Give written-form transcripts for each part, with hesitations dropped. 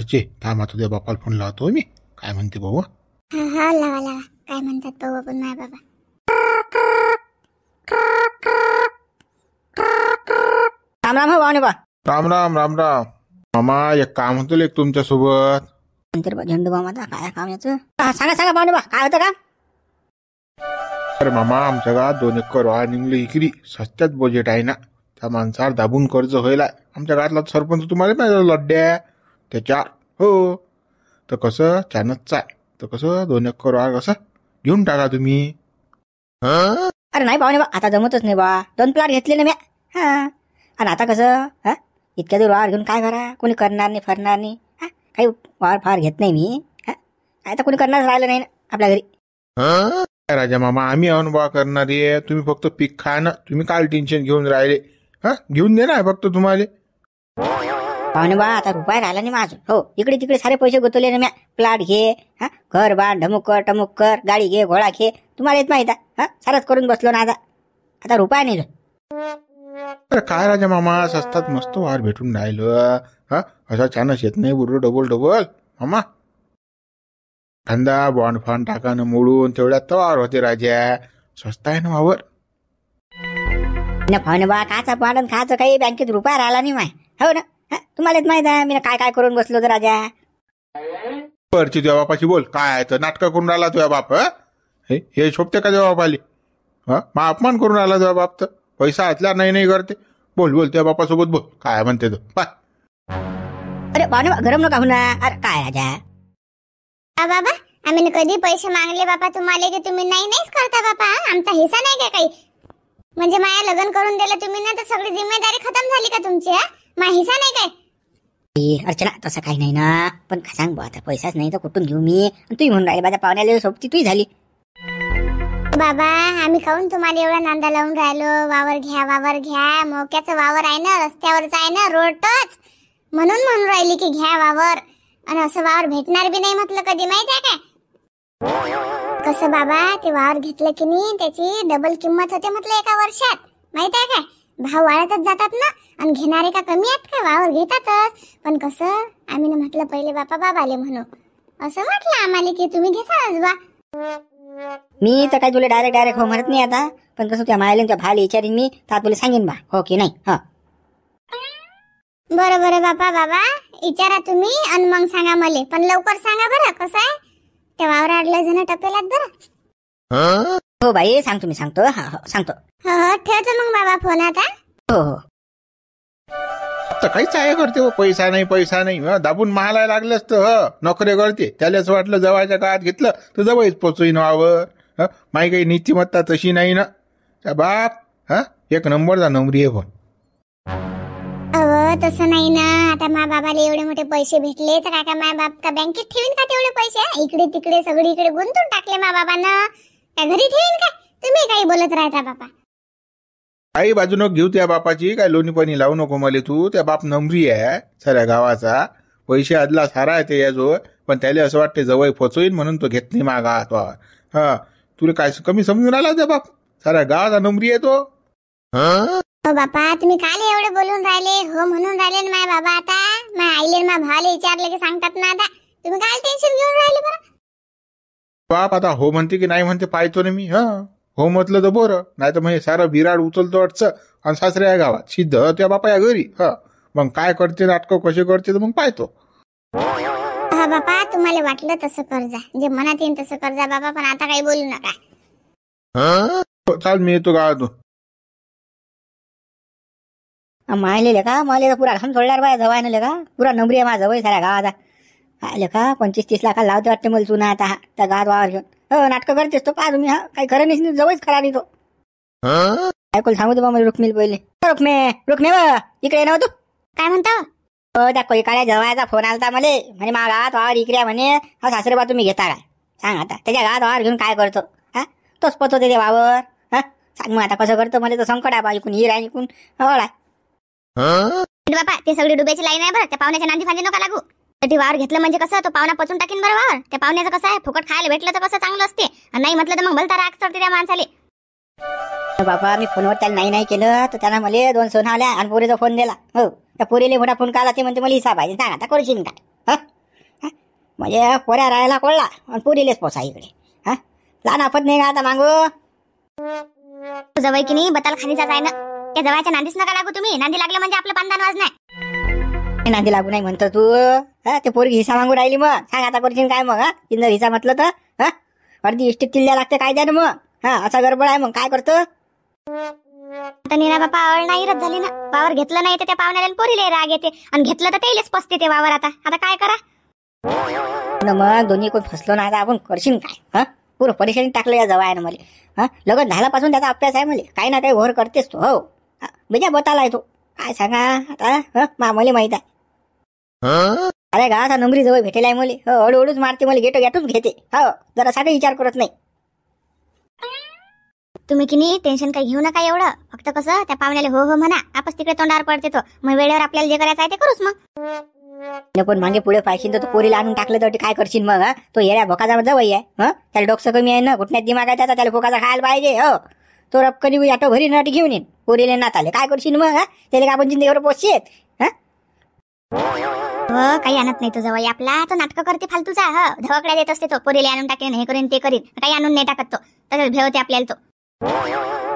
घरचे थांबा तुझ्या बापाला फोन लावतो मी. काय म्हणते भाऊ? हा हा लावा लावा. काय म्हणतात भाऊ आपण माय बाबा? राम राम हो पाहुणे बा. राम राम राम राम. मामा एक काम होतं एक तुमच्या सोबत. नंतर बा झेंडू बा माझा काय काम याचं? सांगा सांगा पाहुणे बा काय होतं का? अरे मामा आमच्या गावात 2 एकर वावर निघले इकरी. सस्त्यात बजेट आहे ना. त्या माणसावर दाबून कर्ज व्हायला. आमच्या गावातला सरपंच तुम्हाला नाही लड्ड्या त्याच्या हो. तर कसं चानच आहे. तर कसं 2 एकर वावर कसं घेऊन टाका तुम्ही. अरे नाही पाहुणे बा आता जमतच नाही बा. 2 प्लॉट घेतले ना मी. हा आणि आता कसं हा इतक्या दूर वावर घेऊन काय करा? कोणी करणार नाही फरणार नाही. हा काही वावर फार घेत नाही मी. हा काय तर कोणी करणारच राहिलं नाही ना आपल्या घरी. राजा मामा आम्ही अनुभव करणारी आहे. तुम्ही फक्त पीक खा ना. तुम्ही काय टेन्शन घेऊन राहिले? हा घेऊन दे ना फक्त तुम्हाला. पाहुणे बा आता रुपये राहिला नाही माझं. हो इकडे तिकडे सारे पैसे गुंतवले ना म्या. प्लॉट घे हा घर बांध ढमुक कर टमुक कर गाडी घे घोडा घे तुम्हाला येत माहित आहे. हा सारच करून बसलो ना आता रुपया नाही. अरे काय राजा मामा स्वस्तात मस्त वावर भेटून राहिलं. हा असा छानच येत नाही बुडू डबल डबल मामा. कांदा बॉन्ड फॉन्ड टाकानं मोडून तेवढ्यात तवार होते राजा. स्वस्त आहे ना वावर. पाहुणे बा काचा पाडन खायचं काही बँकेत रुपया राहिला नाही माय. हो ना तुम्हाला येत माहित आहे मी काय काय करून बसलो तर राजा. वरची तुझ्या बापाची बोल काय आहे तर नाटक करून राहिला तुझ्या बाप. हे शोभते का तुझ्या बापाली? हा मा अपमान करून राहिला तुझ्या बाप. तर पैसा हातल्या नाही नाही करते. बोल बोल तुझ्या बापासोबत बोल काय म्हणते तो पाय. अरे पाहुणे गरम नका होना. अरे काय राजा बाबा आम्ही कधी पैसे मागले बाबा तुम्हाला की तुम्ही नाही नाहीच करता बाबा? आमचा हिस्सा नाही का काही? म्हणजे माया लग्न करून दिलं तुम्ही ना तर सगळी जिम्मेदारी खतम झाली का तुमची? माझा हिस्सा नाही काय? अर्चना तसं काही नाही ना. पण काय सांग बा आता पैसाच नाही तर कुठून घेऊ मी? तुम्ही म्हणून राहिले माझ्या पाहुण्याला सोबती तुही झाली. बाबा आम्ही खाऊन तुम्हाला एवढा नांदा लावून राहिलो. वावर घ्या मोक्याचं वावर आहे ना रस्त्यावरच आहे ना रोड टच म्हणून राहिली की घ्या वावर. आणि असं वावर भेटणार बी नाही म्हटलं कधी माहित आहे काय? कसं बाबा ते वावर घेतलं की नाही त्याची डबल किंमत होते म्हटलं एका वर्षात. माहित आहे काय? भाव वाढतच जातात ना. आणि घेणारे का कमी आहेत का? वावर घेतातच. पण कसं आम्ही ना म्हटलं पहिले बाबाले म्हणू असं म्हटलं आम्हाला की तुम्ही घेसाच बा. मी तर काय तुला डायरेक्ट हो म्हणत नाही आता. पण कसं त्या मायाला त्या भाले विचारीन मी तर तुला सांगेन बा हो की नाही. हा बरं बाबा विचारा तुम्ही आणि मग सांगा मला. पण लवकर सांगा बरं. कसं आहे त्या वावराडलं जण टपेलात बरं. हो बाई सांगतो मी सांगतो. हा हो सांगतो. हो ठेवतो मग बाबा फोन आता. हो हो तर काहीच आहे करते पैसा नाही दाबून महालाय लागलं असतं. नोकरी करते त्यालाच वाटलं जवळच्या काळात घेतलं तर जवळच पोचवीन वावर. माही काही नीतिमत्ता तशी नाही ना. त्या बाप एक नंबरचा नंबरी आहे. पण तसं नाही ना. आता मा बाबाला एवढे मोठे पैसे भेटले तर काय माय बाप का बँकेत ठेवीन का तेवढे पैसे? इकडे तिकडे सगळीकडे गुंतून टाकले मा बाबांना. काय घरी ठेवीन का? तुम्ही काही बोलत राहता बाबा. काही बाजू नको घेऊ त्या बापाची. काय लोणी पाणी लावू नको मला तू. त्या बाप नंबरी आहे साऱ्या गावाचा. पैसे आदला सारा आहे ते याजवळ. पण त्याला असं वाटते जवळ पोचवीन म्हणून तो घेत नाही मा गावात वावर. हा तुला काय कमी समजून आला त्या बाप? साऱ्या गावाचा नंबरी आहे तो. हो बापा तुम्ही काल एवढे बोलून राहिले हो म्हणून राहिले ना माय बाबा. आता माय आईले मा भावाले विचारले की सांगतात ना. आता तुम्ही काय टेन्शन घेऊन राहिले बरं? बाप आता हो म्हणते की नाही म्हणते पाहतो ना मी. हो म्हटलं तर बरं. नाही तर मग सारं बिराड उचलतो अडचं आणि सासऱ्या गावात सिद्ध त्या बापा या घरी. मग काय करते नाटकं कसे करते तर मग पाहतो. हा बापा तुम्हाला वाटलं तसं कर्जा जे मनात येईल तसं कर्जा बाबा. पण आता काही बोलू नका. चाल मी येतो गावातून. मायले का मला पुरा घाम सोडल्यावर बाय जवाय ना का पुरा नंबरी आहे माझा वय साऱ्या गावाचा. आले का 25-30 लाखाला लावते वाटते मला चुना आता त्या गावात वावर घेऊन. हो नाटकं करतेस तो पहा तुम्ही. काही खरं नाही जवळच खरा नाही तो. ऐकून सांगू दे मला रुक्मिल पहिले. रुक्मे इकडे नव्हतो. काय म्हणतो? त्या कोयकाळ्या जवायचा फोन आलता मला. म्हणे मा गावात वावर इकडे म्हणे. हा सासरे बा तुम्ही घेता काय? सांग आता त्याच्या गावात वावर घेऊन काय करतो? तोच पतो ते वावर. सांग मग आता कसं करतो? मला तर संकट आहे बा. इकून हिर आहे इकून हवळ आहे. बापा ते सगळी डुब्याची लाईन आहे बरं. त्या पाहुण्याच्या नांदी फांदी नका लागू. ते वावर घेतलं म्हणजे कसं तो पाहुणा पचून टाकीन बरं वावर. त्या पाहुण्याचं कसं आहे फुकट खायला भेटलं तर कसं चांगलं असते. आणि नाही म्हटलं तर मग भलता राग चढते त्या माणसाले. बाबा मी फोनवर त्याला नाही केलं तर त्यानं मला 2 सोना आल्या आणि पोरीचा फोन दिला. हो त्या पोरीला मोठा फोन काला ते म्हणते मला हिसाब आहे. सांग आता करशील काय? म्हणजे पोऱ्या राहायला कोळला आणि पुरीलेच पोसा इकडे. हा लहान आपत नाही का आता मागू. जवळ की नाही बताल खानीचाच आहे ना. त्या जवळच्या नांदीच नका लागू तुम्ही. नांदी लागलं म्हणजे आपलं पानदान वाज नाही. नांदी लागू नाही म्हणतो तू. हा ते पोरगी हिसा मागू राहिली मग. सांग आता करशील काय मग. हा तिनं हिसा म्हटलं तर हा अर्धी इष्टीत किल्ल्या लागते कायद्यानं मग. हा असा गडबड आहे मग काय करतो. आता नीरा बापा आवड नाही रद्द झाली ना. वावर घेतलं नाही तर त्या पाहुण्याला पोरीले राग येते आणि घेतलं तर त्यालाच पसते ते वावर. आता काय करा मग दोन्ही कोण फसलो ना. आता आपण करशील काय. हा पुरं परेशानी टाकलं या जवळ आहे ना मला. हा लग्न झाल्यापासून त्याचा अभ्यास आहे मला. काही ना काही घोर करतेस तो. हो बेजा बताला आहे तो. काय सांगा आता मला माहित आहे. अरे गा आता नंबरी जवळ भेटेल आहे मला. हो हळूहळूच मारते मला. गेटूच घेते. हो जरा साधा विचार करत नाही. तुम्ही की नाही टेन्शन काही घेऊ नका एवढं. फक्त कसं त्या पाहुण्याला हो हो म्हणा. आपस तिकडे तोंडावर पडते तो. मग वेळेवर आपल्याला जे करायचं आहे ते करूच मग. पण मागे पुढे पाहिजे तर पोरीला आणून टाकलं तर काय करशील मग. हा तो येड्या भोकाचा जवळ आहे. त्याला डोकं कमी आहे ना. घुटण्यात दिमाग आहे त्याचा. त्याला भोकाचा खायला पाहिजे. हो तो रपकनी आटो घरी नाटी घेऊन येईन. पोरीले नाताले काय करशील मग. त्याला का आपण जिंदगीवर पोचशेत. हो काही आणत नाही तो जवळ आपला. तो नाटक करते फालतूचा. धवकड्या देत असते तो. पोरीले आणून टाकेन हे करीन ते करीन. काही आणून नाही टाकत तो. तसंच भेवते आपल्याला तो.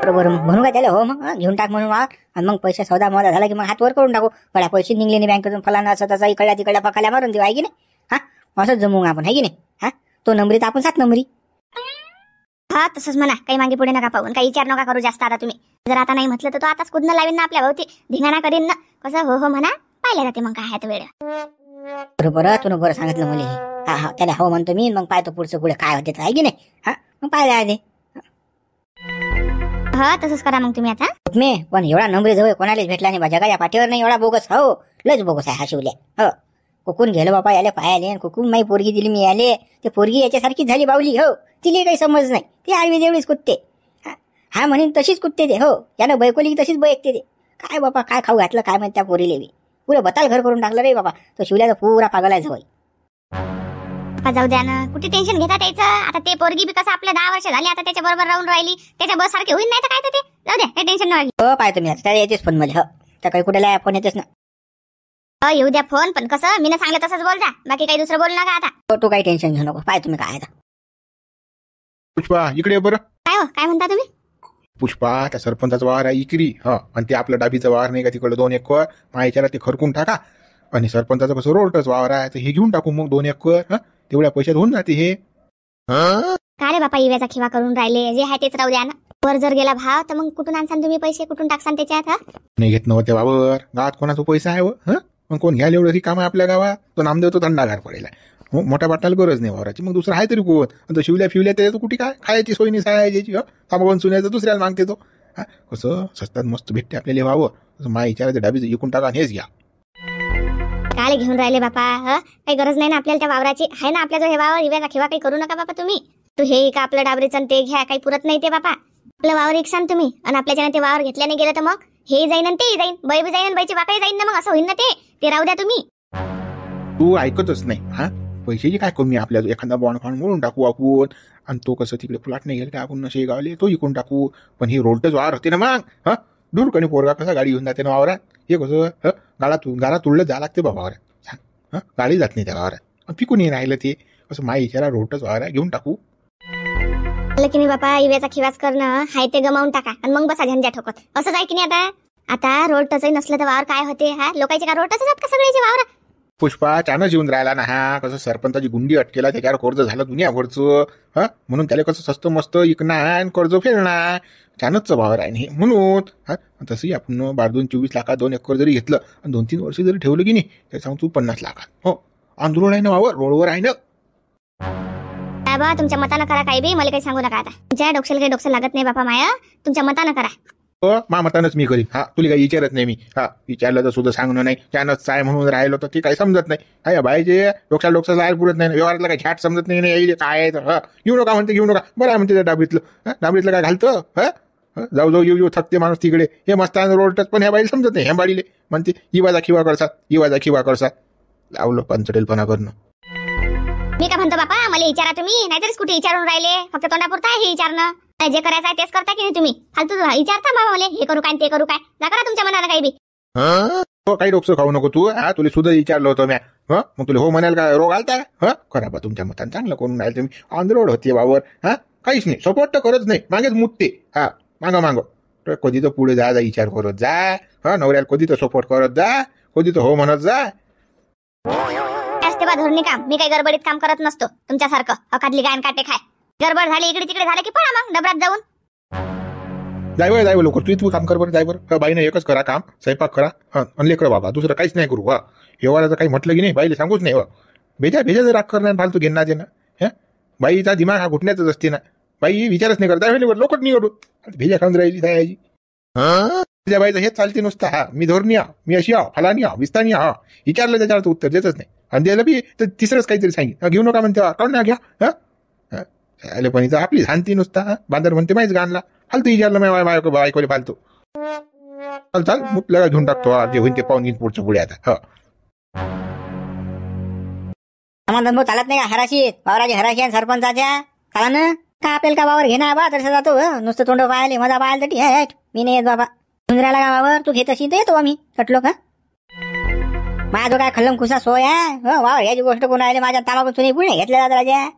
बरोबर म्हणू का त्याला. हो मग घेऊन टाक म्हणून. आणि मग पैसा सौदा मोदा झाला की मग हात वर करून टाकू. बड्या पैसे निघले नाही बँकेतून फलाना असं तसा इकडल्या तिकडल्या पकाल्या मारून देऊ आहे की नाही. हा असंच जमू आपण आहे की नाही. हा तो नंबरी तर आपण 7 नंबरी. हा तसंच म्हणा. काही मागे पुढे नका पाहून. काही विचार नका करू जास्त. आता तुम्ही जर आता नाही म्हटलं तर तो आताच कुदनं लावीन ना आपल्या भोवती. धिंगाणा करीन ना. कसं हो हो म्हणा. पाहिल्या जाते मग काय आहे वेळ. बरोबर तुला बरं सांगितलं मला. हा त्याला हो म्हणतो मी. मग पाहतो पुढचं पुढे काय होते आहे की नाही. हा मग पाहिल्या आहे. हा तसंच करा मग तुम्ही आता. मी पण एवढा नंबरी जवळ कोणालाच भेटला नाही. जगाच्या पाठीवर नाही एवढा बोगस. हो लयच बोगस आहे हा शिवल्या. हो कुकून गेलो बापा याले पायाले. कुकून माही पोरगी दिली मी याले. ते पोरगी याच्यासारखीच झाली बावली. हो तिला काही समज नाही. ती आडवी जेवढीच कुत्ते. हा म्हणेन तशीच कुत्ते ते. हो यानं बैकोली तशीच बैकते ते. काय बापा काय खाऊ घातलं काय माहिती त्या पोरीले बी. पुरे बताल घर करून टाकलं रे बाबा. तो शिवल्याचा पुरा पागल आहे जवळ. जाऊ द्या ना. कुठे टेन्शन घेता त्याचं. आता ते पोरगी बी कसं आपल्या 10 वर्ष झाली. आता त्याच्या बरोबर राहून राहिली. त्याच्या बस सारखे होईल नाही तर काय तर ते. जाऊ द्या काही टेन्शन नाही. हो पाहतो मी. आता येतेच फोन मला. हो त्या काही कुठेला फोन येतेच ना. येऊ द्या फोन. पण कसं मी सांगलं तसंच बोल जा. बाकी काही दुसरं बोल नका आता. तू काही टेन्शन घेऊ नको. पाय तुम्ही काय आता. पुष्पा इकडे बरं. काय हो काय म्हणता तुम्ही. पुष्पा त्या सरपंचाचा वावर आहे इकरी. आणि ते आपलं डाबीचं वावर नाही का तिकडं 2 एकर. मायाच्याला ते खरकून टाका. आणि सरपंचाचं कसं रोडच वावर आहे तर हे घेऊन टाकू मग 2 एकर. तेवढ्या पैशात होऊन जाते हे. का रे बापा इव्याचा खिवा करून राहिले. जे आहे तेच राहू द्या ना. वर जर गेला भाव तर मग कुठून आणसान तुम्ही पैसे. कुठून टाकसान त्याच्यात. नाही घेत नव्हते वावर. गावात कोणाचा पैसा आहे. मग कोण घ्यायला एवढं काम आहे आपल्या गावात. तो नामदेव तो थंडागार पडेल. मोठ्या बाटल्याला गरज नाही वावराची. मग दुसरं आहे तरी कोण. शिवल्या फिवल्या त्याच्या कुठे काय खायची सोय नाही सायाची. थांबवून सुन्याचं दुसऱ्याला मागते तो. कसं स्वस्तात मस्त भेटते आपल्याला व्हावं. माय विचारायचं डाबीचं इकून टाका हेच घ्या. काय घेऊन राहिले बापा. काही गरज नाही ना आपल्याला त्या वावराची. आहे ना आपल्या जो हे वावर इव्याचा खिवा. काही करू नका बापा तुम्ही. तू हे का आपलं डाबरीचं ते घ्या. काही पुरत नाही ते बापा. आपलं वावर इकसान तुम्ही. आणि आपल्याच्याने ते वावर घेतल्याने गेलं तर मग हे जाईन आणि तेही जाईन. बाई बी जाईन आणि बाईची बापाही जाईन ना. मग असं होईल ना ते राहू द्या तुम्ही. तू ऐकतच नाही. पैशाची काय कमी आपल्या. एखादा बॉन्ड फॉन्ड म्हणून टाकू आपण. आणि तो कसं तिकडे प्लॉट नाही गेला आपण नशे गावले तो इकून टाकू. पण ही रोडच वावर होते ना मग. दूर कणी पोरगा कसा गाडी घेऊन जाते ना वावरात. हे कसं गाला तुळलं जा लागते बाबा वावरात. सांग गाडी जात नाही त्या वावरात. पिकून नाही राहिलं ते. असं माय इचारा रोडच वावर आहे घेऊन टाकू. की नाही बापा इव्याचा खिवाच करणं हाय ते गमावून टाका. आणि मग बसा झंझा ठोकत. असंच आहे की नाही. आता रोड टचही नसलं तर वावर काय होते. लोकांचे का रोड टच जात का सगळ्याचे वावर. पुष्पा चानच येऊन राहिला ना. कसं सरपंचाची गुंडी अटकेला त्याच्यावर कर्ज झालं दुनियाभरचं. म्हणून त्याला कसं स्वस्त मस्त इकणार आणि कर्ज फेडणार. चानच वावर आहे म्हणून. तसंही आपण 12-24 लाखात 2 एकर जरी घेतलं आणि 2-3 वर्ष जरी ठेवलं की नाही तर सांग तू 50 लाखात. हो आंदोलन आहे ना वावर. रोडवर आहे ना. बा तुमच्या मतानं करा. काही बी मला काही सांगू नका. आता तुमच्या डोक्याला काही डोकं लागत नाही बापा माया. तुमच्या मतानं करा. मा मतानच मी करीन. तुला काही विचारत नाही मी. विचारलं तर सुद्धा सांगणं नाही. त्यानंच काय म्हणून राहिलो तर ते काही समजत नाही. काय बाईचे डोक्याला जायला पुरत नाही. व्यवहारातलं काही छाट समजत नाही. काय आहे तर घेऊ नका म्हणते घेऊ नका. बरं आहे म्हणते त्या डाबरीतलं काय घालतं. जाऊ येऊ थकते माणूस तिकडे. हे मस्त रोडच पण ह्या बाईला समजत नाही. ह्या बाईले म्हणते इवाजा खिवा करसात. लावलं पंचटेलपणा करणं. मी काय म्हणतो बापा मला विचारा तुम्ही. नाहीतरीच कुठे विचारून राहिले. फक्त तोंडापुरता आहे हे विचारणं. जे करायचं आहे तेच करता की नाही तुम्ही. फालतू विचारता बाबा मला हे करू काय ते करू काय. जा करा तुमच्या मनाला काही बी. काही डोकं खाऊ नको तू. तुला सुद्धा विचारलं होतं म्या. मग तुला हो म्हणाल का रोग आलता का करा बा तुमच्या मतानं चांगलं करून राहील तुम्ही ऑन द रोड होते वावर काहीच नाही सपोर्ट तर करत नाही मागेच मुतते मागं तर कधी तर पुढे जा विचार करत जा नवऱ्याला कधी तर सपोर्ट करत जा कधी तर हो म्हणत जा. असते बा धोरणी काम. मी काही गडबडीत काम करत नसतो तुमच्यासारखं अकादली गायन काटे खाय. गडबड झाली इकडे तिकडे झालं की पळा मग डबरात जाऊन. जाय लवकर तू काम कर बरं जाय बरं. बाईनं एकच करा काम स्वयंपाक करा आणि लेकरं बाबा दुसरं काहीच नाही करू एवढं काही म्हटलं की नाही बाईला सांगूच नाही भेजा राग करणार फालतू घेणार जे ना बाईचा दिमाग हा घुटण्याचाच असते ना. बाई विचारच नाही करता लोकच निघडू भेजा खाऊन राहिली जायची. त्या बाईचं हेच चालते नुसतं मी धोरणी मी अशी फलानी विस्तानी विचारलं त्याच्यावर उत्तर देतच नाही आणि द्यायला बी तर तिसरंच काहीतरी सांगितलं घेऊ नका म्हणते काढून ना घ्या आले पण इथं आपली झांती नुसता बांधर म्हणते माहीत गाणला फालतू विचारलं बायकोले फालतू चाल मुतल्याला घेऊन टाकतो जे होईन ते पाहून घेईन पुढचं पुढे आता धंदो चालत नाही का हराशी वावराची हराशी आणि सरपंचाच्या चाला ना का आपल्याला का वावर घेणार बा तसं जातो नुसतं तोंड पाहिले मजा पाहायला तरी मी नाही येत बाबा सुंदराला का वावर तू घेत अशी तर येतो आम्ही कटलो का माझं काय खल्लम खुसा सोय आहे वावर याची गोष्ट कोण राहिली माझ्या तामाकून सुनी पुढे घेतल्या जात राजा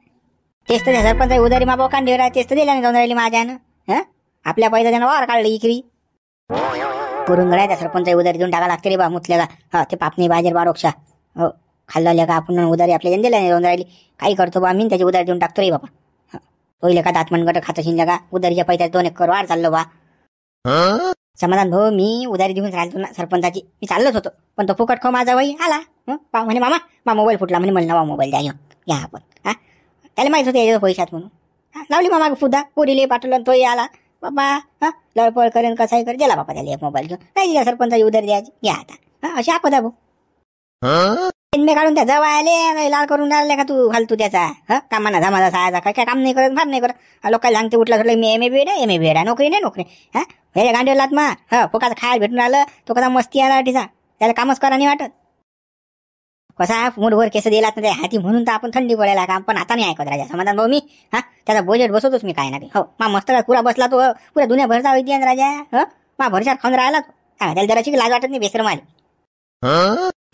तेच तर सरपंच उदारी माबा कांडे तेच तर दिल्याने जाऊन राहिली माझ्यानं आपल्या पैसा त्यानं वावर काढलं इकरी करून गळायचा सरपंच उदारी देऊन टाका लागते रे बा मुतल्याला ते पापणी बाजेर बारोक्षा खाल्ला का आपण उदारी आपल्या दिल्याने जाऊन राहिली काही करतो बा मी त्याची उदारी देऊन टाकतो रे बाबा पहिले का दातमन गट खात शिंजा का उदारीच्या पैसा 2 एकर वाढ चाललो बा समाधान भाऊ मी उदारी देऊन राहिलो ना सरपंचाची मी चाललोच होतो पण तो फुकट खाऊ माझा वही आला म्हणे मामा मोबाईल फुटला म्हणे मला नवा मोबाईल द्या घ्या आपण त्याला माहित होते याच्या पैशात म्हणून लावली मामा फुदा पोरीले पाठवलं तोही आला बाबा लळपळ करेन कसाही कर गेला बाबा त्याला एक मोबाईल घेऊन नाही दिला सरपंचाची उधारी द्यायची घ्या आता अशी आपदा भाऊ मी काढून त्या जवळ आले लाल करून राहिले का तू घालतो त्याचा कामाना धमाचा सहायचा काय काम नाही करत फार नाही करत लोकांना सांगते उठला सुटलं मी एम ए बी नोकरी नाही हे गांडीवर लात मार फुकाचं खायला भेटून आलं तो कसा मस्ती आला टिसा त्याला कामच करा नाही वाटत कसा मूडवर केस दिला त्या हाती म्हणून तर आपण थंडी पडायला काम पण आता नाही ऐकत राजा समाधान भाऊ मी त्याचा बजेट बसवतोच मी काय नाही मा मस्त पुरा बसला तो पुऱ्या दुनिया भरचा होती राजा मा भरशात खाऊन राहिला त्याला जराची लाज वाटत नाही बेसरम आली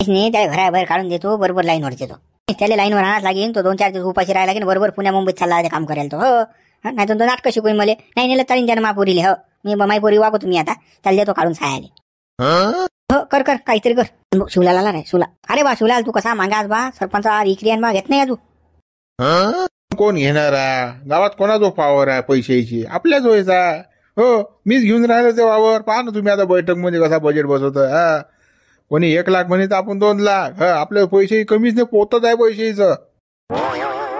नाही त्याला घराबाहेर काढून देतो बरोबर लाईनवर देतो त्याला लाईनवर आणाच लागेल तो 2-4 दिवस उपाशी राहायला लागेल बरोबर पुण्या मुंबईत चालला काम करायला तो नाही तर तो नाटकं शिकून मला नाही नेलं तरी त्यानं मापुरीले मी माईपोरी वागतो तुम्ही आता त्याला देतो काढून सायाले कर काहीतरी कर शिवलाला नाही शिवला अरे बा शिवलाल तू कसा मागास बा सरपंच इकरी आणि बा घेत नाही तू कोण घेणार गावात कोणाचा पावर आहे पैशाची आपल्याच व्हायचा मीच घेऊन राहिलो ते वावर पहा ना तुम्ही आता बैठक मध्ये कसा बजेट बसवत कोणी 1 लाख म्हणे तर आपण 2 लाख आपल्या पैसे कमीच नाही पोतच आहे पैशाचं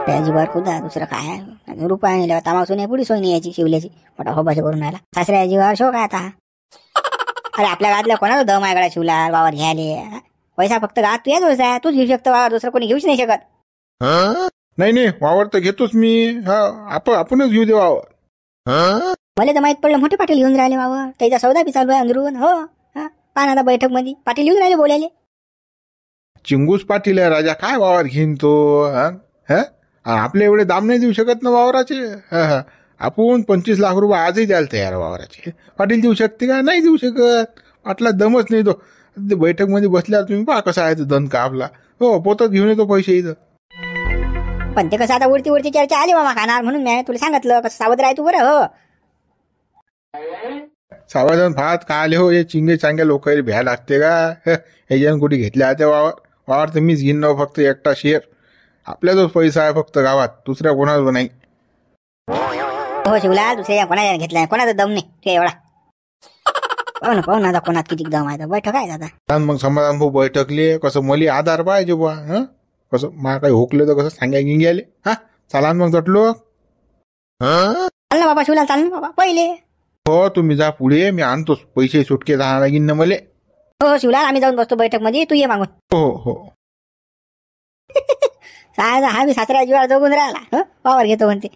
त्याची बर खुदा दुसरं काय रुपया नाही तामासून नाही पुढे सोय नाही यायची शिवल्याची मोठा होबाशी करून राहिला सासऱ्या जीवावर शोक आहे आता अरे आपल्या गावातल्या कोणाला दम आहे गळा शिवला वावर घ्यायले पैसा फक्त गावात तू याच आहे तूच घेऊ शकतो वावर दुसरं कोणी घेऊच नाही शकत नाही वावर तर घेतोच मी आपणच घेऊ दे वावर मला तर माहित पडलं मोठे पाटील घेऊन राहिले वावर त्याचा सौदा बी चालू आहे अंदरून पाहना बैठक मध्ये पाटील येऊन राहिले बोलायले चिंगूस पाटील आहे राजा काय वावर घेईन तो आपले एवढे दाम नाही देऊ शकत ना वावराचे आपण 25 लाख रुपये आजही द्यायला तयार वावराचे पाटील देऊ शकते का नाही देऊ शकत पाटला दमच नाही तो बैठक मध्ये बसल्यावर तुम्ही पहा कसा आहे तो दणका आपला पोतच घेऊन येतो पैसे इथं पण ते कसं आता उडती चर्चा आली मामा खाणार म्हणून मी तुला सांगितलं कसं सावध राह तू बरं सावधान भात का आले हे चिंगे चांगे लोक भ्या लागते का ह्याच्यानं कुठे घेतल्या त्या वावर तर मीच घेईन फक्त एकटा शेअर आपल्याचाच पैसा आहे फक्त गावात दुसऱ्या कोणाचा नाही शिवला दुसऱ्या कोणाच्या घेतलाय कोणाचा दम नाही तू एवढा पाहू ना कोणात किती दम आहे बैठक आहे दादा मग समाधान भाऊ बैठकले कसं मली आधार पाहिजे बा कसं मला काही होकले तर कसं सांगाय गिंगे आले चाला मग तटलो चाल ना बाबा शिवला चाल ना बाबा पहिले तुम्ही जा पुढे मी आणतोच पैसे सुटके राहणार लागेल ना मले शिवलाल आम्ही जाऊन बसतो बैठक मध्ये तू ये मागून हो सायचा हा मी सासऱ्या जीवावर जगून राहिला पावर घेतो म्हणते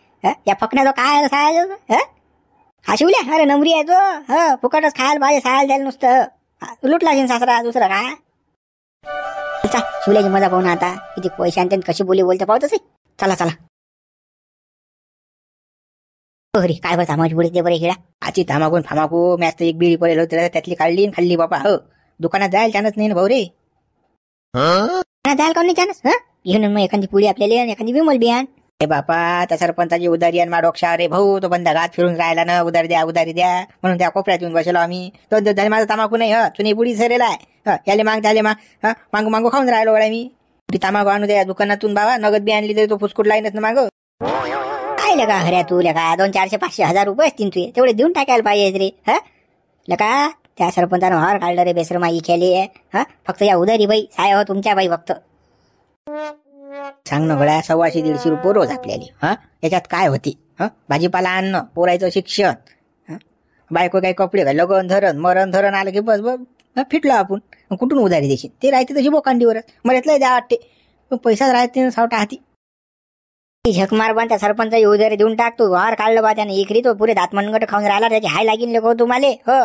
या फकण्याचा काय साया हा शिवल्या अरे नमरी आहे तो फुकटच खायला पाहिजे सायला द्यायला नुसतं लुटला असेल सासरा दुसरं काय शिवल्याची मजा पाहू ना आता किती पैसे आणते कशी बोलते पाहू तसे चला अरे काय बस आमाची बुडी ते बरे खेळा आची थामाकून फामाकू मॅच एक बिडी पडेल होती त्यातली काढली खाल्ली बापा दुकानात जायला त्यानंच नाही ना भाऊ रे द्याल का नाही चानस घेऊन मग एखादी पुडी आपल्याला आणि एखादी विमल बियान. हे बापा त्या सरपंचाची उदारी आणि डोक्षा रे भाऊ तो बंद गात फिरून राहिला ना उदारी द्या म्हणून त्या कोपऱ्यात येऊन बसलो आम्ही. 2 दिवस माझा तमाकू नाही चुनी पुडी सरेला आहे याले माग त्याले माग मागू मागू खाऊन राहिलो गड्या मी. ती तमाकू आणू द्या दुकानातून बाबा नगद बी आणली तरी तो फुसकुट लाईनच ना माग. काय लगा हऱ्या तू लगा 200, 400, 500, 1000 रुपये असतील तुझे तेवढे देऊन टाकायला पाहिजे रे लका. त्या सरपंचानं हार काढलं रे बेसरमाई केली फक्त या उदारी बाई साय हो तुमच्या बाई फक्त. सांग ना गड्या 150-150 रुपये रोज आपल्याला याच्यात काय होती भाजीपाला आणणं पोरायचं शिक्षण बायको काही कपडे का लगन धरण मरण धरण आलं की बस बस फिटलो आपण. कुठून उधारी देशील ते राहते तशी बोकांडीवरच मला येतलंय द्या वाटते पैसाच राहते सावटा हाती. झकमार बन त्या सरपंचाची उधारी देऊन टाकतो हार काढलं बा त्याने इकरी तो पुरे दात मनगट खाऊन राहिला त्याची हाय लागीन लेखो तुम्हाला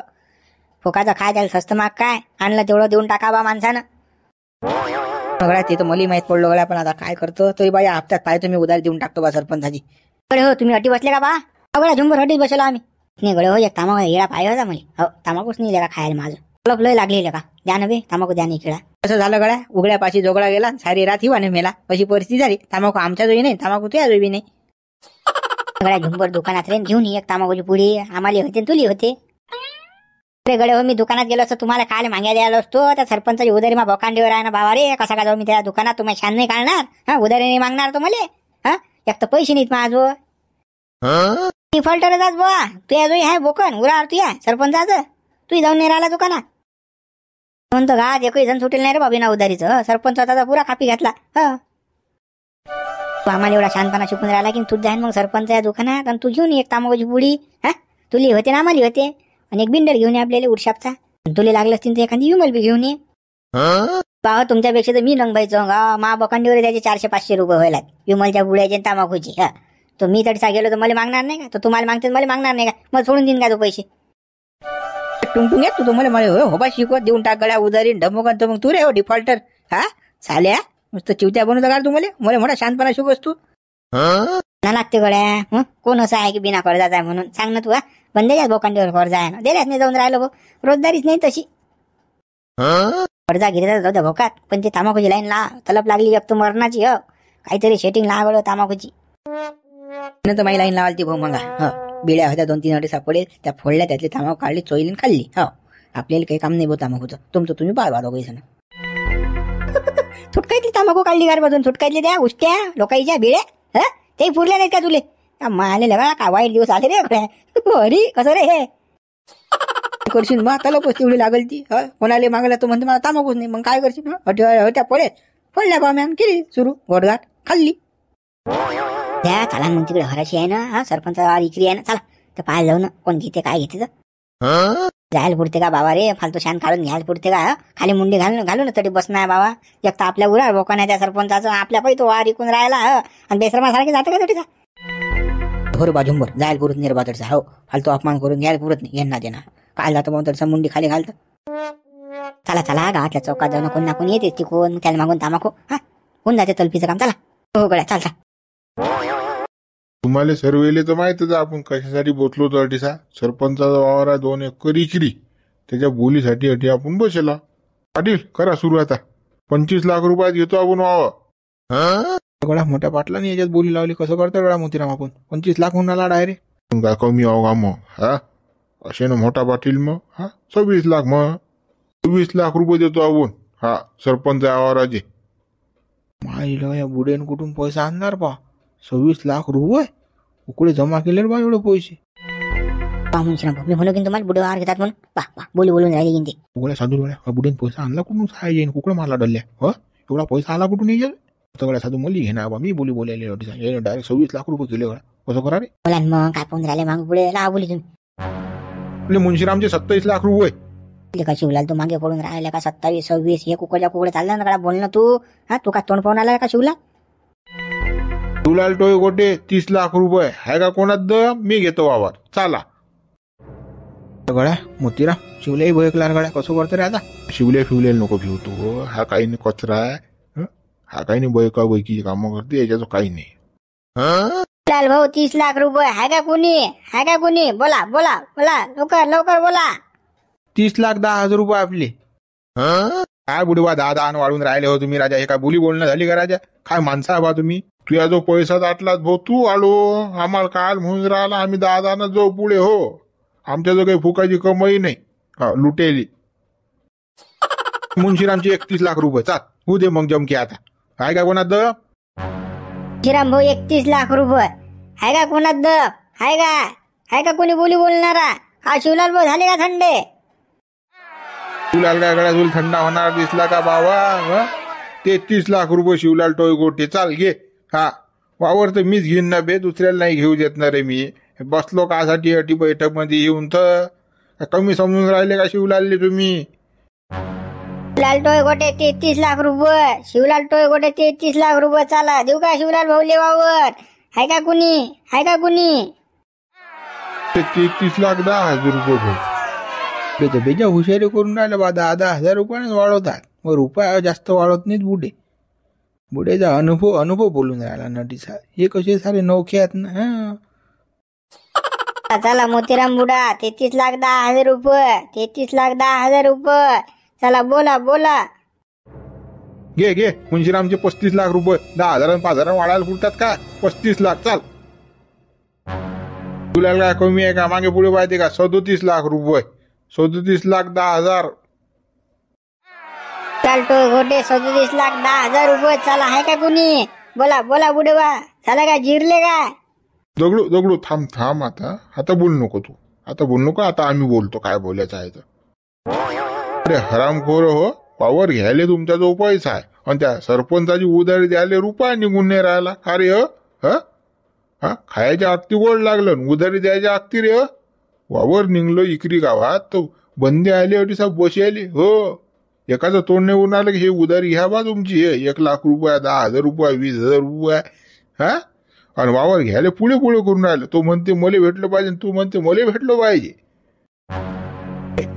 फोकाचा खाय त्याला स्वस्त माग काय आणलं तेवढं देऊन टाका बा माणसानं. गड्या ते तर मला माहित पडलो गड्या पण आता काय करतो तरी बाई हप्त्यात पाहिजे तुम्ही उधारी देऊन टाकतो बा सरपंचाची. हो तुम्ही अटी बसले का बा गड्या झुंबर हटीच बसलो आम्ही नाही गड्या एक तामाकू येडा पाहिजे होता मला तामाकूच नाही का खायला माझं लप लय लागलेलं का द्या ना बे तामाकू द्या नाही किळा. कसं झालं गड्या उघड्यापाशी जोगळा गेला सारी रात हिवाने मेला अशी परिस्थिती झाली. तामाकू आमच्या जोई नाही तामाकू तुझ्या जोई नाही. गड्या झुंबर दुकानात रे घेऊन एक तामाकूची पुडी आम्हाला होते तुली होते रे गडे हो. मी दुकानात गेलो असतो तुम्हाला काय माग्या द्यायला असतो त्या सरपंचाची उधारी मग बोकांडीवर आहे ना बाबा रे कसा का जाऊ मी त्या दुकानात तुम्हाला छान नाही काढणार उधारी नाही मागणार तो मला एक तर पैसे नाहीत माझो डिफॉल्टरच बुवा तुझ्या जोई आहे बोकन उरावर तुया सरपंचाचं तू जाऊन नाही राहिला दुकानात म्हणतो घात एकही जण सुटेल नाही रे बाबी ना उधारीचं सरपंच त्याचा पुरा कापी घातला. तू आम्हाला एवढा शांतपणा शिकून राहिला की तू जाईन मग सरपंच या दुकानात आणि तू घेऊन एक तांबाची पुडी तुली होते ना आम्हाला होते आणि एक बिंडर घेऊन ये आपल्याला उरशापचा तुला लागलं असतील तर एखादी विमल बी घेऊन ये. बाबा तुमच्यापेक्षा तर मी लंगबायचो मा बकांडीवर त्याचे 400-500 रुपये व्हायला विमलच्या पुड्याचे तांबाखूची तो मी तडसा गेलो तर मला मागणार नाही का तो तुम्हाला मागते मला मागणार नाही का मग सोडून देईन का तो पैसे टुंटून येत तू मला हो बा शिकवत देऊन टाक गड्या उधारी ढमोगन तर मग तू रे हो डिफॉल्टर साल्या नुसतं चिवत्या बनवता का तुम्हाला मला मोठा शांतपणा शिकवस तू ना लागते गड्या कोण असं आहे की बिना कर्जाचा आहे म्हणून सांग ना तू बंदेच्याच बोकांडीवर कर्ज आहे ना दिल्याच नाही जाऊन राहिलो रोजदारीच नाही तशी कर्जा गिरीचा जाऊ द्या भोकात पण ते तामाकूची लाईन तलप लागली एक तर मरणाची काहीतरी सेटिंग लागलो तामाकूची तर माझी लाईन लावाल ती भाऊ मगा बिड्या होत्या 2-3 अडीसा पडेल त्या फोडल्या त्यातली तामाकू काढली चोईली खाल्ली आपल्याला काही काम नाही बो तामाकूचं तुमचं तुम्ही पाहा दोघं सुटकायतली तामाकू काढली गारमधून सुटकायतली त्या उष्ट्या लोकांच्या बिड्या ते पुरल्या नाहीत का तुले माले लगा का वाईट दिवस आले रे अरे कसं रे हे करशील मग आता लोक तेवढी लागल ती कोणाला मागला तो म्हणते मला तामाकूच नाही मग काय करशील होत्या पडल्या पाम्यान केली सुरू घोडघाट खाल्ली त्या चला मग तिकडे हराशी आहे ना सरपंच इकरी आहे ना चला तर पाहायला जाऊ ना कोण घेते काय घेते तर जायला पुरते का बाबा रे फालतू शान काढून घ्यायला पुरते का खाली मुंडी घालून तरी बसणार बाबा एक तर आपल्या उरा बोका नाही त्या सरपंचाचं आपल्या पाहिजे तो वार इकून राहिला आणि बेसरमासारखे जातं का तरीचा भोर बाजूंबर जायला पुरत नाही बातडचा फालतू अपमान करून घ्यायला पुरत नाही यांना देणार काय जातं मग तडसा मुंडी खाली घालतं चला गावातल्या चौकात जाऊन कोण ना कोण येते तिकून त्याला मागून तामाकू होऊन जाते तलपीचं काम चला हो गड्या चालता. तुम्हाला सर्वेले तर माहितच आपण कशासाठी बोचलो तर अटीसा सरपंचाचा वावर आहे 2 एकर इकरी त्याच्या बोलीसाठी अटी आपण बसला. पाटील करा सुरू आता 25 लाख रुपयात घेतो आपण वावर गळा मोठ्या पाटलाने याच्यात बोली लावली कसं करतो गळा मोतीराम आपण 25 लाख होणार डायरेक्ट काय कमी आहो का मग असे ना मोठा पाटील मग 26 लाख मग 26 लाख रुपये देतो आपण सरपंच वावराचे. माहिला या बुड्यानं कुठून पैसा आणणार पा 26 लाख रुपये उकडे जमा केले बा एवढे पैसे मी म्हणलो की तुम्हाला बुडे वावर घेतात म्हणून पा बोली बोलून राहिली की उघड्या साधू बुड्याने पैसा आणला कुठून सहाय येईन कुकडे मारला डल्ल्या एवढा पैसा आला कुठून येईल सगळ्या साधू मुली घेणार बा मी बोली बोलायला डायरेक्ट 26 लाख रुपये केले कसं करा रे बोला मग काय पाहून राहिले मागे पुढे ला बोली तुम्ही मुंशीरामचे 27 लाख रुपये का शिवलाल तू मागे पडून राहिला का 27 26 हे कुकडे चालला ना बोलणं तू का तोंड पाहून आला का शिवला शिवलाल टोय गोटे 30 लाख रुपये आहे का कोणात मी घेतो वावर चला गड्या मोतीरा शिवल्याही भयकलार गड्या कसं करतो रे आता शिवले नको भिव तू हा काही नाही कचरा आहे हा काही नाही बैका बैकीची कामं करते याच्याचं काही नाही लाल भाऊ 30 लाख रुपये आहे का कोणी बोला लवकर बोला 30 लाख 10,000 रुपये आपले काय बुडवा दहा वाढून राहिले हो तुम्ही राजा. हे काय बोली बोलणं झाली का राजा. काय माणसा बा तुम्ही. तुझ्या जो पैसा दाटला भाऊ तू आलो आम्हाला काल म्हणून राहिला आम्ही 10 जो पुढे हो. आमच्या जो काही फुकाची कमाई नाही. लुटेली मुंशीरामची 31 लाख रुपये. चाल होऊ दे मग जमके आता. काय का कोणात श्रीराम भाऊ 31 लाख रुपये आहे का कोणात आहे का कोणी बोली बोलणारा. हा शिवलाल भाऊ झाले का थंडे. शिवलाल काय गळ्यात तुला थंडा होणार दिसला का बाबा. 33 लाख रुपये शिवलाल टोय गोटे. चाल घे. वावर तर मीच घेईन ना बे. दुसऱ्याला नाही घेऊ देत ना रे मी. बसलो कासाठी अटी बैठक मध्ये येऊन तर कमी समजून राहिले का शिवलालले तुम्ही. शिवलाल टोय गोटे 33 लाख रुपये. शिवलाल टोय गोटे 33 लाख रुपये. चला देऊ का शिवलाल भाऊ लेवावर. आहे का कुणी 33 लाख 10,000 रुपये भाऊ. ते तर बेजा हुशारी करून राहिलं बा. 10,000 रुपयाने वाढवतात. मग रुपया जास्त वाढवत नाहीत बुडेचा अनुभव बोलून राहिला नटीचा. हे कसे सारे नौखे आहेत ना. चला मोतीराम बुडा 33 लाख 10,000 रुपये. 33 लाख 10,000 रुपये. चला बोला घे मुंशीरामचे 35 लाख रुपये. 10,000 5,000 वाढायला पुरतात का. 35 लाख. चाल तुला काय कमी आहे का. मागे पुढे पाहिजे का. 37 लाख रुपये. 37 लाख 10,000. चालतो गोटे 37 लाख 10,000 रुपये. चला आहे का कुणी. बोला बुडेवा. झालं का जिरले का. दगडू थांब आता बोलू नको तू. आता बोलू नको. आता आम्ही बोलतो काय बोलायचं आहे तर. अरे हरामखोर हो. पावर घ्यायला तुमचा जो पैसा आहे आणि त्या सरपंचाची उधारी द्यायला रुपया निघून नाही राहिला. का रे खायच्या अगती गोड लागलं. उधारी द्यायच्या अगती रे. वावर निघलो इकरी गावात तर बंदी आली होती सब बशी आली हो. एकाचं तोंड नाही उन्हालं की हे उधारी घ्या बा तुमची. 1 लाख रुपये 10,000 रुपये 20,000 रुपये. आणि वावर घ्यायला पुढे करून राहिलं. तो म्हणते मले भेटलं पाहिजे. तू म्हणते मले भेटलं पाहिजे.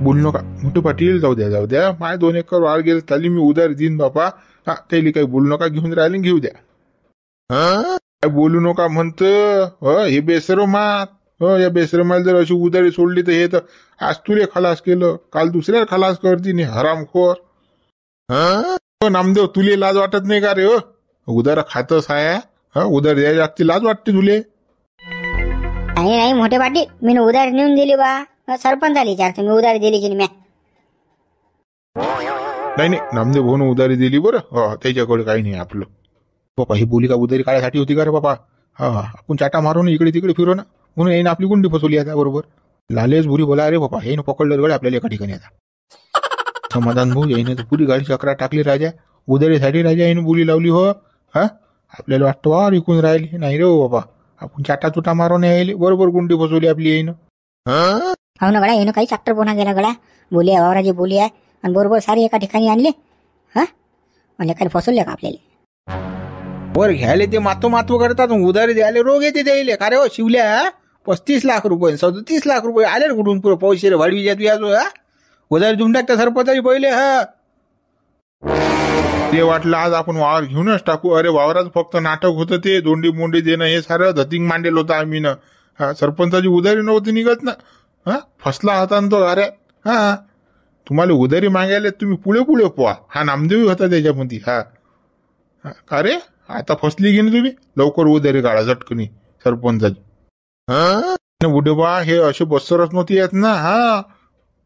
बोल नका मोठे पाटील. जाऊ द्या माय 2 एकर वावर गेलं त्याला मी उधारी देईन बापा. त्याला काही बोलू नका. घेऊन राहिले घेऊ द्या. काय बोलू नका म्हणत. हे बेसरमात. या बेसरमाला जर अशी उधारी सोडली तर हे तर आज तुले खलास केलं काल दुसऱ्याला खलास करती हरामखोर. नामदेव तुले लाज वाटत नाही का रे. उधार खातच आहे. उधार द्यायला लागते लाज वाटते तुले. नाही मोठे पाटील मी उधारी नेऊन दिली बा. सरपंचाला विचारतो मी उधारी दिली की नाही. नाही नामदेव भाऊन उधारी दिली बरं. त्याच्याकडे काही नाही आपलं. बापा ही बोली का उधारी काढायसाठी होती का रे बापा. आपण चाटा मारू ना इकडे तिकडे फिरू ना म्हणून येईन आपली गुंडी फसवली आता बरोबर. लालेच बुरी बोला रे बापा. हे पकडलं गड आपल्याला एका ठिकाणी आता. समाधान भाऊ येईन तर पुरी गाडी चक्रा टाकली राजा. उधारीसाठी राजा येईन बोली लावली हो. आपल्याला वाटतं वा विकून राहिली. नाही रे बाबा आपण चाटा चुटा मारून यायले बरोबर गुंडी फसवली आपली येईन. हो ना गड्या येणं काही चॅप्टर बोना गेला गड्या. बोली आहे वावराची बोली आहे आणि बरोबर सारी एका ठिकाणी आणले. म्हणजे काय फसवले का आपल्याला. वर घ्यायला ते मातो करतात. उधारी द्यायला रोग येते द्यायले. का रे हो शिवल्या 35 लाख रुपये 37 लाख रुपये आले कुठून पुढे पैसे रे वाढवी जातो याचो. उधारी देऊन टाकता सरपंचाची पहिले. ते वाटलं आज आपण वावर घेऊनच टाकू. अरे वावरात फक्त नाटक होतं ते. दोंडी मोंडी देणं हे सारं धतिंग मांडेल होतं आम्ही ना. सरपंचाची उधारी नव्हती निघत ना. फसला होता ना तो. अरे तुम्हाला उधारी मागायला तुम्ही पुढे पोहा. नामदेवी होता त्याच्यामध्ये. का रे आता फसली की नाही तुम्ही. लवकर उधारी काढा झटकनी सरपंचाची. बुढे बा हे असे बसरच नव्हती येत ना.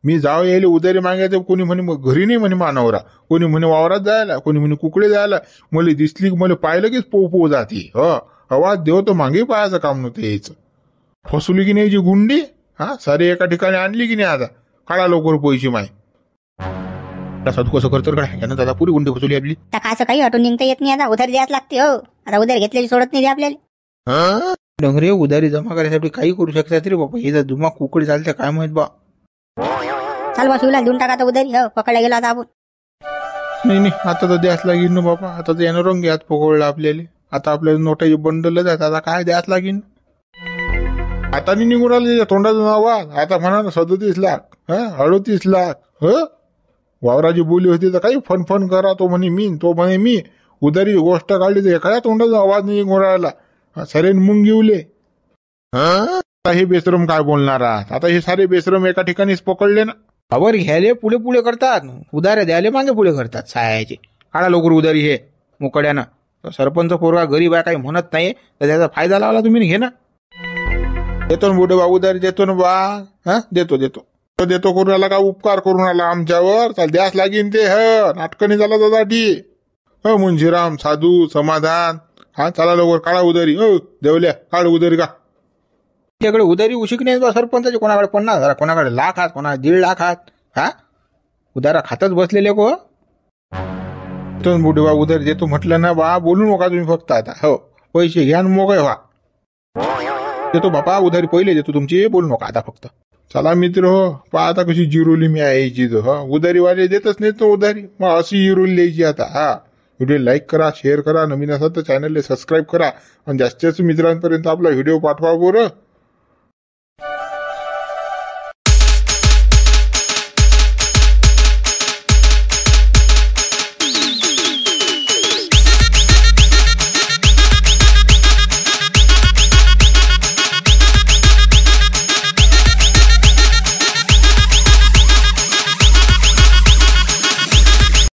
मी जाव यायला उधारी मागायचं. कोणी म्हणे घरी नाही म्हणे मानवरा. कोणी म्हणे वावरात जायला. कोणी म्हणे कुकडे जायला. मला दिसली मला पाहिलं की पोऊ जाते. आवाज देव तर मागे पाहायचं काम नव्हतं यायचं. फसवली की नाही जी गुंडी. सारी एका ठिकाणी आणली की नाही. आता काढा लवकर पैसे माय. साधू कसं करतो का यानं दादा पुरी गुंडी फसवली आपली. असं काही हटून निघता येत नाही. आता उधारी द्यायच लागते हो. आता उधारी घेतल्याची सोडत नाही आपल्याला. डोंगरे उधारी जमा करायसाठी काही करू शकतात रे बाबा. हे जुमा कुकडी चालते काय माहित बा. चाल बा शिवला देऊन टाका आता उधारी. पकडला गेला आता आपण. नाही आता तर द्यास लागेल ना बाबा. आता तर यानं रंग यात पकडला आपल्याला. आता आपल्याला नोटाची बंडल जात. आता काय द्यास लागेल. आता निघून राहिले तोंडाचं नाव. आता म्हणा ना 37 लाख 38 लाख. वावराची बोली होती तर काही फन करा. तो म्हणे मी उधारी गोष्ट काढली तर एखाद्या तोंडाचा आवाज नाही निघून राहिला. सरेन मुंग घेऊले. आता हे बेसरम काय बोलणार. आता हे सारे बेसरम एका ठिकाणीच पकडले ना. वावर घ्यायले पुढे पुढे करतात, उधाऱ्या द्यायले मागे पुढे करतात सायाचे. काढा लवकर उधारी हे मोकड्यानं. सरपंच पोरगा गरीब आहे काही म्हणत नाही तर त्याचा फायदा लावला तुम्ही, घे ना. देतो ना बुडे बा उधारी, देतो ना बा. हा देतो देतो देतो करून आला का, उपकार करून आला आमच्यावर, चाल द्यास लागीन ते. नाटकं नाही झाला दादाटी. मुंशीराम साधू समाधान. हा चला लवकर काढा उधारी. देवल्या काढ उधारी का. त्याकडे उधारी उशिक नाही बा सरपंचाची, कोणाकडे 50,000, कोणाकडे लाख हात, कोणाकडे 1.5 लाख हात. हा उधारा खातच बसलेले को. तो बुडे बा उधारी देतो म्हटलं ना बा, बोलू नका तुम्ही फक्त आता. हो पैसे घ्या आणि मोकळे व्हा. देतो बापा उधारी पहिले देतो तुमची, बोलू नका आता फक्त. चला मित्र हो, पहा आता कशी जिरोली मी यायची. उधारीवाले देतच नाही तो उधारी, मग अशी जिरोली द्यायची आता. हा व्हिडिओ लाईक करा, शेअर करा, नवीन असाल तर चॅनलला सबस्क्राईब करा आणि जास्तीत जास्त मित्रांपर्यंत आपला व्हिडिओ पाठवा बरं.